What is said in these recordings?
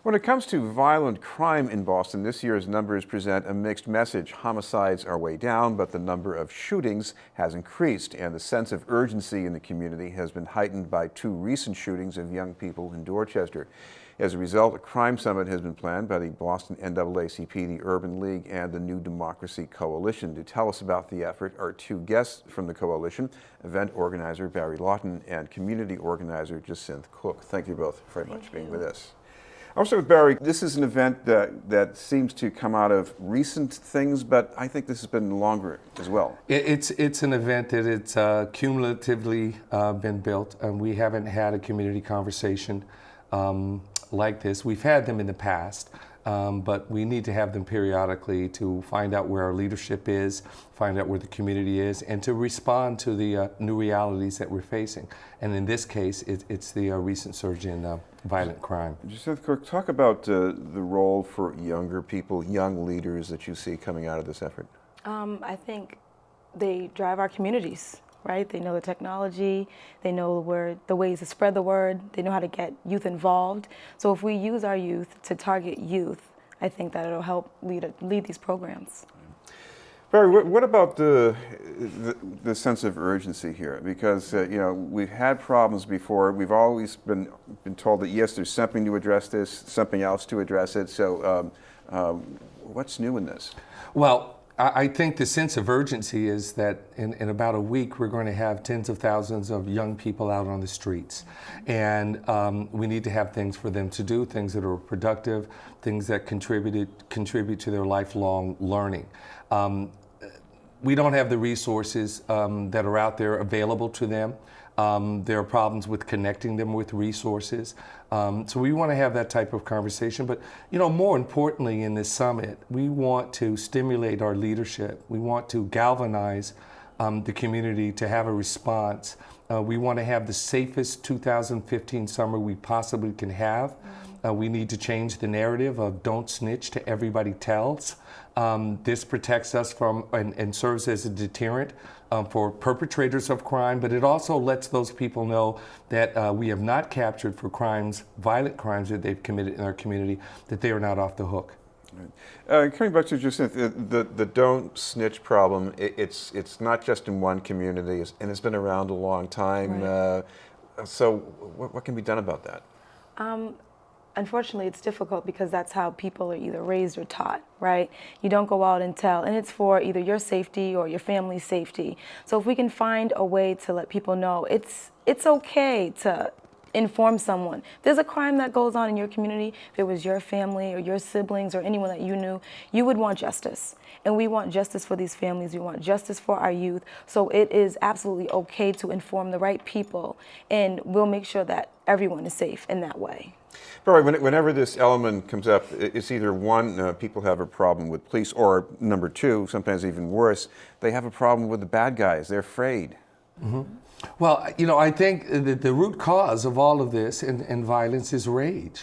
When it comes to violent crime in Boston, this year's numbers present a mixed message. Homicides are way down, but the number of shootings has increased, and the sense of urgency in the community has been heightened by two recent shootings of young people in Dorchester. As a result, a crime summit has been planned by the Boston NAACP, the Urban League, and the New Democracy Coalition. To tell us about the effort are two guests from the coalition, event organizer Barry Lawton and community organizer Jacinth Cooke. Thank you both very much for being with us. I'll start with Barry. This is an event that seems to come out of recent things, but I think this has been longer as well. It's an event that it's cumulatively been built, and we haven't had a community conversation like this. We've had them in the past, but we need to have them periodically to find out where our leadership is, find out where the community is, and to respond to the new realities that we're facing. And in this case, it's the recent surge in violent crime. Jacinth Cooke, talk about the role for younger people, young leaders that you see coming out of this effort. I think they drive our communities, right? They know the technology, they know the ways to spread the word, they know how to get youth involved. So if we use our youth to target youth, I think that it'll help lead these programs. Barry, what about the sense of urgency here? Because we've had problems before. We've always been told that yes, there's something to address this, something else to address it. So, what's new in this? Well, I think the sense of urgency is that in about a week we're going to have tens of thousands of young people out on the streets, and we need to have things for them to do, things that are productive, things that contribute to their lifelong learning. We don't have the resources that are out there available to them. There are problems with connecting them with resources. So we want to have that type of conversation. But, more importantly in this summit, we want to stimulate our leadership. We want to galvanize the community to have a response. We want to have the safest 2015 summer we possibly can have. We need to change the narrative of don't snitch to everybody tells. This protects us from and serves as a deterrent for perpetrators of crime, but it also lets those people know that we have not captured for crimes, violent crimes that they've committed in our community, that they are not off the hook. Right. Coming back to Jacinth, the don't snitch problem, it's not just in one community, and it's been around a long time. Right. So what can be done about that? Unfortunately, it's difficult because that's how people are either raised or taught, right? You don't go out and tell, and it's for either your safety or your family's safety. So if we can find a way to let people know it's okay to inform someone. If there's a crime that goes on in your community, if it was your family or your siblings or anyone that you knew, you would want justice. And we want justice for these families. We want justice for our youth. So it is absolutely okay to inform the right people, and we'll make sure that everyone is safe in that way. Barry, whenever this element comes up, it's either one, people have a problem with police, or number two, sometimes even worse, they have a problem with the bad guys. They're afraid. Mm-hmm. Well, I think that the root cause of all of this and violence is rage.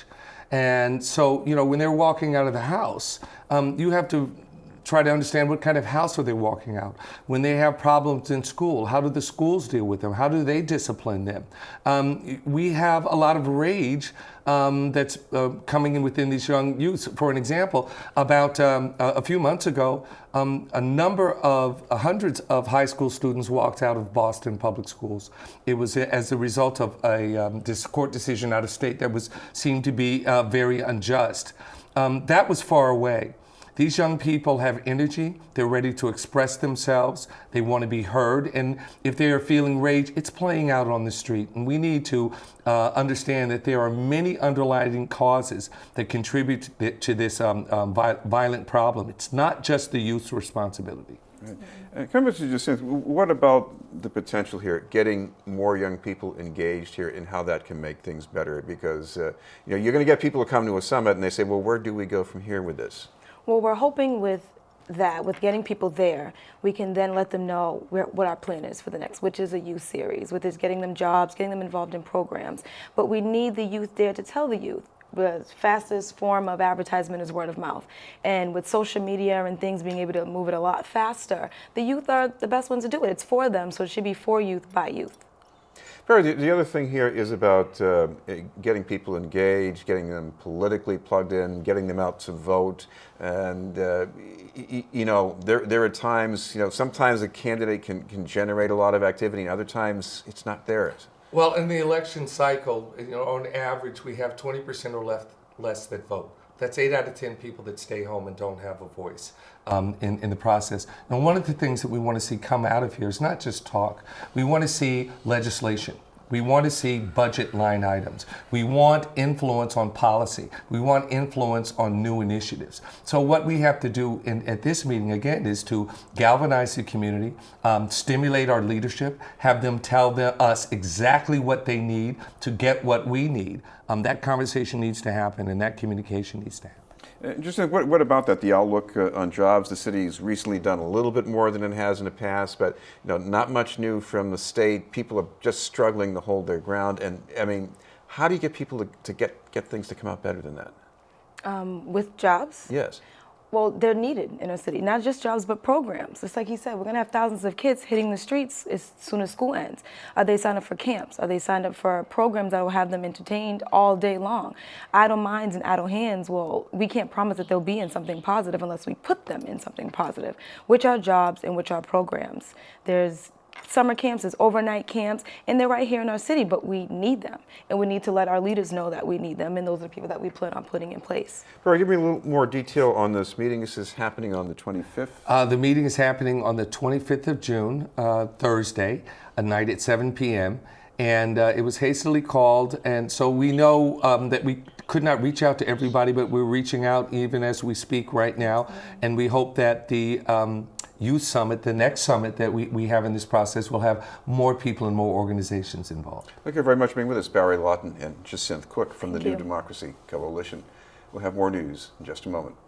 And so, when they're walking out of the house, you have to try to understand what kind of house are they walking out. When they have problems in school, how do the schools deal with them? How do they discipline them? We have a lot of rage that's coming in within these young youths. For an example, about a few months ago, hundreds of high school students walked out of Boston public schools. It was as a result of this court decision out of state that seemed to be very unjust. That was far away. These young people have energy, they're ready to express themselves, they want to be heard, and if they are feeling rage, it's playing out on the street. And we need to understand that there are many underlying causes that contribute to this violent problem. It's not just the youth's responsibility. Right. Coming to Jacinth, what about the potential here, getting more young people engaged here, and how that can make things better? Because you're going to get people to come to a summit and they say, well, where do we go from here with this? Well, we're hoping with getting people there, we can then let them know what our plan is for the next, which is a youth series, which is getting them jobs, getting them involved in programs. But we need the youth there to tell the youth. The fastest form of advertisement is word of mouth. And with social media and things being able to move it a lot faster, the youth are the best ones to do it. It's for them, so it should be for youth by youth. Barry, the other thing here is about getting people engaged, getting them politically plugged in, getting them out to vote. And, you know, there are times, you know, sometimes a candidate can generate a lot of activity, and other times it's not theirs. Well, in the election cycle, you know, on average, we have 20% or less that vote. That's 8 out of 10 people that stay home and don't have a voice in the process. Now, one of the things that we want to see come out of here is not just talk. We want to see legislation. We want to see budget line items. We want influence on policy. We want influence on new initiatives. So what we have to do at this meeting, again, is to galvanize the community, stimulate our leadership, have them tell us exactly what they need to get what we need. That conversation needs to happen, and that communication needs to happen. Just what about that? The outlook on jobs. The city's recently done a little bit more than it has in the past, but you know, not much new from the state. People are just struggling to hold their ground. And I mean, how do you get people to get things to come out better than that? With jobs? Yes. Well, they're needed in our city, not just jobs, but programs. Just like he said, we're going to have thousands of kids hitting the streets as soon as school ends. Are they signed up for camps? Are they signed up for programs that will have them entertained all day long? Idle minds and idle hands, well, we can't promise that they'll be in something positive unless we put them in something positive, which are jobs and which are programs. There's summer camps, there's overnight camps, and they're right here in our city, but we need them. And we need to let our leaders know that we need them, and those are the people that we plan on putting in place. Barry, give me a little more detail on this meeting. This is happening on the 25th? The meeting is happening on the 25th of June, Thursday, a night at 7 p.m., and it was hastily called, and so we know that we could not reach out to everybody, but we're reaching out even as we speak right now, and we hope that the Youth Summit, the next summit that we have in this process, will have more people and more organizations involved. Thank you very much for being with us, Barry Lawton and Jacinth Cooke from the Thank New you. Democracy Coalition. We'll have more news in just a moment.